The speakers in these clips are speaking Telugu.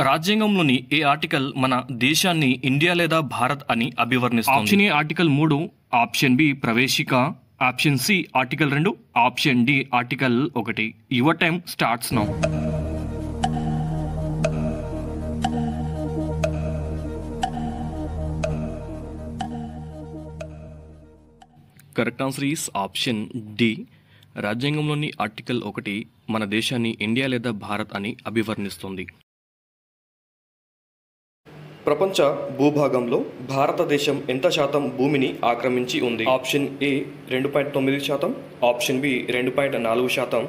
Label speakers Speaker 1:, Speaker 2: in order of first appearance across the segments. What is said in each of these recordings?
Speaker 1: రాజ్యాంగంలోని ఏ ఆర్టికల్ మన దేశాన్ని ఇండియా లేదా భారత్ అని అభివర్ణిస్తుంది? Option A article 3, option B ప్రవేశిక, option C article 2, option D article 1. Your time starts now. Correct answer is option D. రాజ్యాంగంలోని ఆర్టికల్ 1 మన దేశాన్ని ఇండియా లేదా భారత్ అని అభివర్ణిస్తుంది. ప్రపంచ భూభాగంలో భారతదేశం ఎంత శాతం భూమిని ఆక్రమించి ఉంది? Option A 2.9%, option B 2.4%,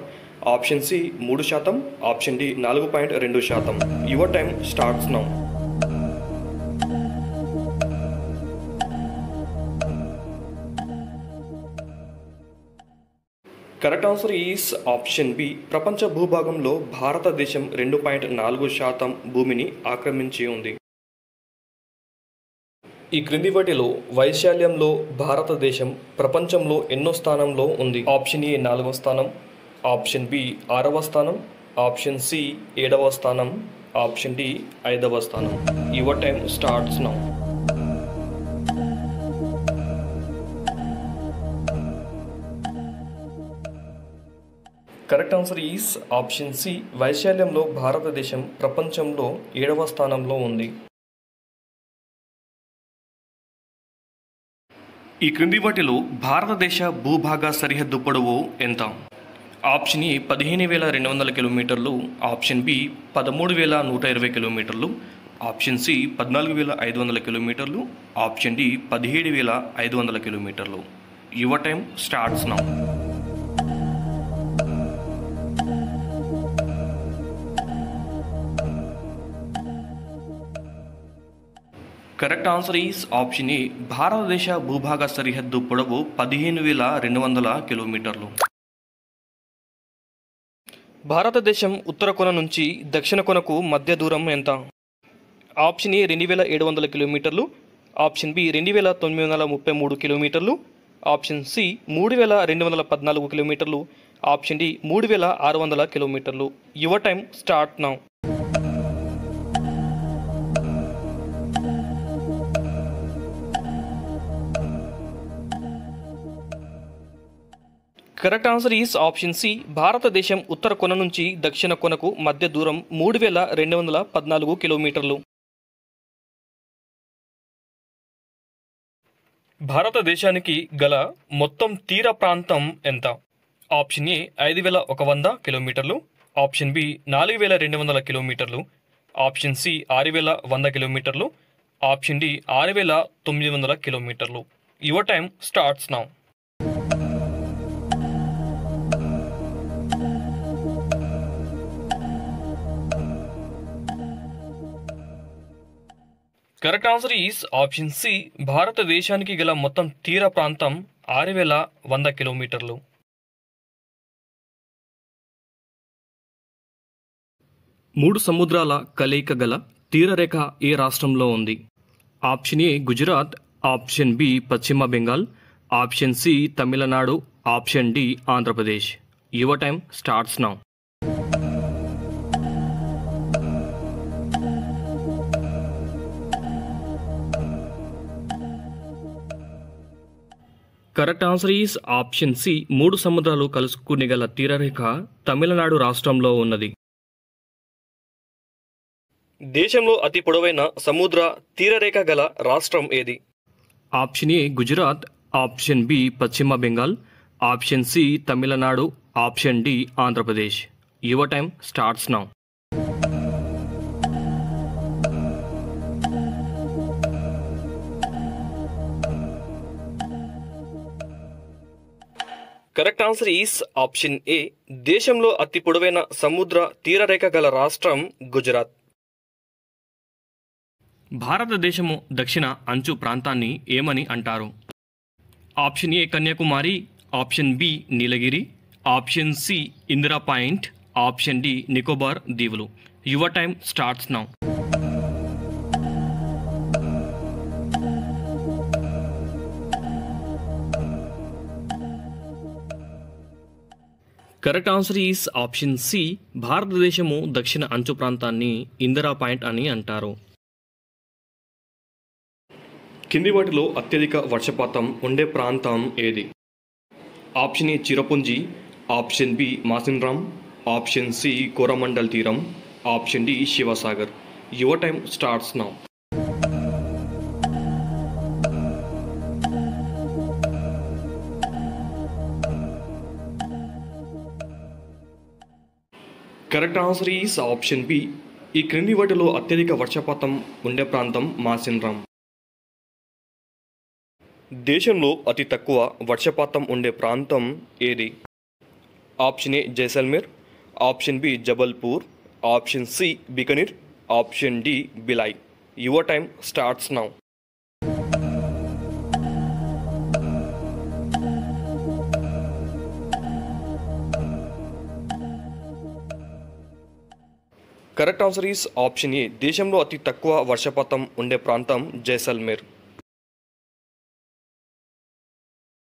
Speaker 1: option C 3%, option D 4.2%. Your time starts now. Correct answer is option B. ప్రపంచ భూభాగంలో భారతదేశం 2.4% భూమిని ఆక్రమించి ఉంది. ఈ క్రింది వాటిలో వైశాల్యంలో భారతదేశం ప్రపంచంలో ఎన్నో స్థానంలో ఉంది? ఆప్షన్ ఏ 4వ స్థానం, ఆప్షన్ బి 6వ స్థానం, ఆప్షన్ సి 7వ స్థానం, ఆప్షన్ డి 5వ స్థానం. Your time starts now. Correct answer is option C. వైశాల్యంలో భారతదేశం ప్రపంచంలో 7వ స్థానంలో ఉంది. ఈ క్రింది వాటిలో భారతదేశ భూభాగ సరిహద్దు పొడవు ఎంత? ఆప్షన్ ఏ 15,200 కిలోమీటర్లు, ఆప్షన్ బి 13,120 కిలోమీటర్లు, ఆప్షన్ సి 14,500 కిలోమీటర్లు, ఆప్షన్ డి 17,500 కిలోమీటర్లు. Your time starts now. Correct answer is option ఏ. భారతదేశ భూభాగ సరిహద్దు పొడవు 15,200 కిలోమీటర్లు. భారతదేశం ఉత్తర కొన నుంచి దక్షిణ కొనకు మధ్య దూరం ఎంత? ఆప్షన్ ఏ 2,700 కిలోమీటర్లు, ఆప్షన్ బి 2,933 కిలోమీటర్లు, ఆప్షన్ సి 3,214 కిలోమీటర్లు, ఆప్షన్ డి 3,600 కిలోమీటర్లు. Your time start now. Correct answer is option C. భారతదేశం ఉత్తర కొన నుంచి దక్షిణ కొనకు మధ్య దూరం 3,214 కిలోమీటర్లు. భారతదేశానికి గల మొత్తం తీర ప్రాంతం ఎంత? ఆప్షన్ ఏ 5,100 కిలోమీటర్లు, ఆప్షన్ బి 4,200 కిలోమీటర్లు, ఆప్షన్ సి 6,100 కిలోమీటర్లు, ఆప్షన్ డి 6,900 కిలోమీటర్లు. Your time starts now. Correct answer is option C. భారతదేశానికి గల మొత్తం తీర ప్రాంతం 6,100 కిలోమీటర్లు. మూడు సముద్రాల కలయిక గల తీరరేఖ ఏ రాష్ట్రంలో ఉంది? Option A Gujarat, option B పశ్చిమ Bengal, option C Tamil Nadu, option D Andhra Pradesh. Your time starts now. Correct answer is option C. మూడు సముద్రాలు కలుసుకుని గల తీరరేఖ తమిళనాడు రాష్ట్రంలో ఉన్నది. దేశంలో అతి పొడవైన సముద్ర తీరరేఖ గల రాష్ట్రం ఏది? Option A Gujarat, option B పశ్చిమ Bengal, option C Tamil Nadu, option D Andhra Pradesh. Your time starts now. Correct answer is option A. దేశంలో అతి పొడవైన సముద్ర తీరరేఖ గల రాష్ట్రం గుజరాత్. భారతదేశము దక్షిణ అంచు ప్రాంతాన్ని ఏమని అంటారు? Option A Kanyakumari, option B Nilgiri, option C Indira point, option D Nicobar దీవులు. Your time starts now. Correct answer is option C. భారతదేశము దక్షిణ అంచు ప్రాంతాన్ని ఇందిరా పాయింట్ అని అంటారు. కింది వాటిలో అత్యధిక వర్షపాతం ఉండే ప్రాంతం ఏది? Option A Cherrapunji, option B Mawsynram, option C Coromandel తీరం, option D Sivasagar. Your time starts now. Correct answer is option B. ఈ క్రింది వాటిలో అత్యధిక వర్షపాతం ఉండే ప్రాంతం మాసిన్రామ్. దేశంలో అతి తక్కువ వర్షపాతం ఉండే ప్రాంతం ఏది? Option A Jaisalmer, option B Jabalpur, option C Bikaner, option D Bhilai. Your time starts now. Correct answer is option A. దేశంలో అతి తక్కువ వర్షపాతం ఉండే ప్రాంతం జైసల్మేర్.